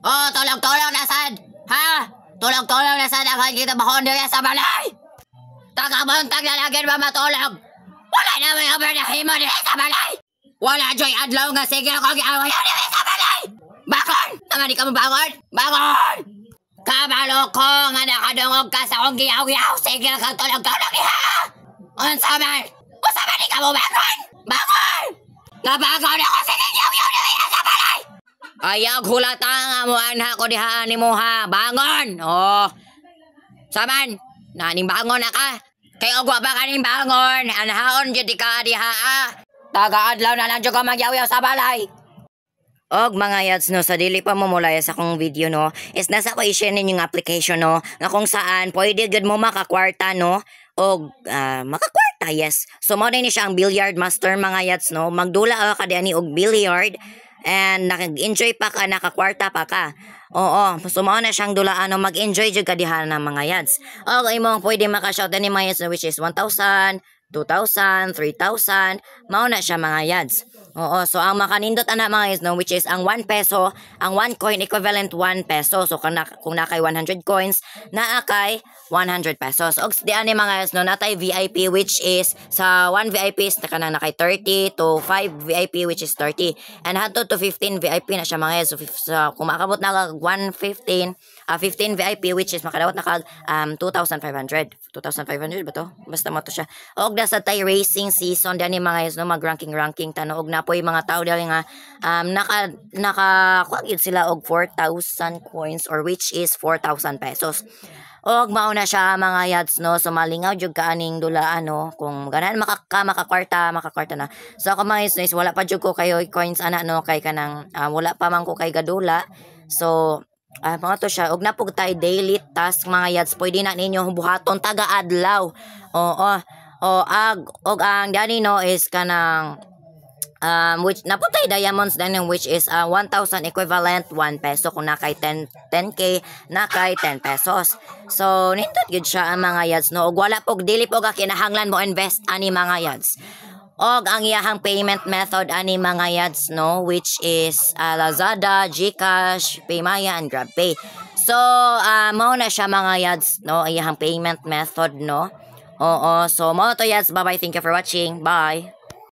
Oh, tulog-tulog na sad. Ha? Tulog-tulog na sad ang kita bahon diri sa balay. Tagabuntag na lagyan ba matulog? Wala na may overnahimo diri sa balay. Wala joy adlaw nga sige ako giaway diri sa balay. Bangon! Nga di ka mabangon? Bangon! Kabalo ko nga nakadungog ka sa akong giyaw-yaw. Sige kang tulog-tulog niya. Unsa man? Unsa man di ka mo bangon? Bangon! Nabangon ako sa giyaw-yaw diri sa balay. Ayaw hulata nga mo anak ko diha ni mo ha. Bangon! Oh. Saman, naning bangon na ka. Kay ogwa ba kaning bangon? Anhaon jud ka diha ha. Taga-adlaw na lang jud ka magyaw-yaw sa balay. Og mga yads no, sa dili pa mo mulaya sa akong video no, is nasa ko i-share ninyong application no, nga kung saan pwede gud mo makakwarta no, og makakwarta, yes. So mo ni siya ang billiard master mga yads no, magdula ka diani og billiard and nakag-enjoy pa ka, nakakwarta pa ka. Oo, so mo na siyang dulaan no, mag-enjoy jud ka diha ng mga yads. Og imong pwede maka-shout ani mga yads no, which is 1,000, 2,000, 3,000, mao na siya mga yads. Oo, so ang makanindot ana mga yads no, which is ang 1 peso, ang 1 coin equivalent 1 peso. So kung nakay 100 coins, naa kay 100 pesos. Og di ani mga yads no, natay VIP which is sa 1 VIP is kanang nakay 30 to 5 VIP which is 30. And hadto to 15 VIP na siya mga yads. So kung makabot na kag 115, 15 VIP which is makadawat na kag 2,500. 2,500 ba to? Basta mo to siya. Og nasa tay racing season di ani mga yads no, mag-ranking tanog na po yung mga tao dali nga naka kuha sila og 4,000 coins or which is 4,000 pesos. Og mauna siya mga yads no, so malingaw jud ka aning dula ano, kung ganahan makakwarta na. So ako mga yads wala pa jud ko kayo coins ana no, kay kanang wala pa man ko kay gadula. So mga to siya, og napug tay daily task mga yads, pwede na ninyo buhaton taga-adlaw. Oo. Og ang dani no is kanang which naputay diamonds din which is 1,000 equivalent 1 peso kung nakay 10k nakay 10 pesos. So nindot gud siya ang mga yads no, og wala pog dili pog kinahanglan mo invest ani mga yads. Og ang iyahang payment method ani mga yads no, which is Lazada, GCash, Paymaya and GrabPay. So mao na siya mga yads no, iyahang payment method no. Oo, so mo to yads, bye bye, thank you for watching, bye.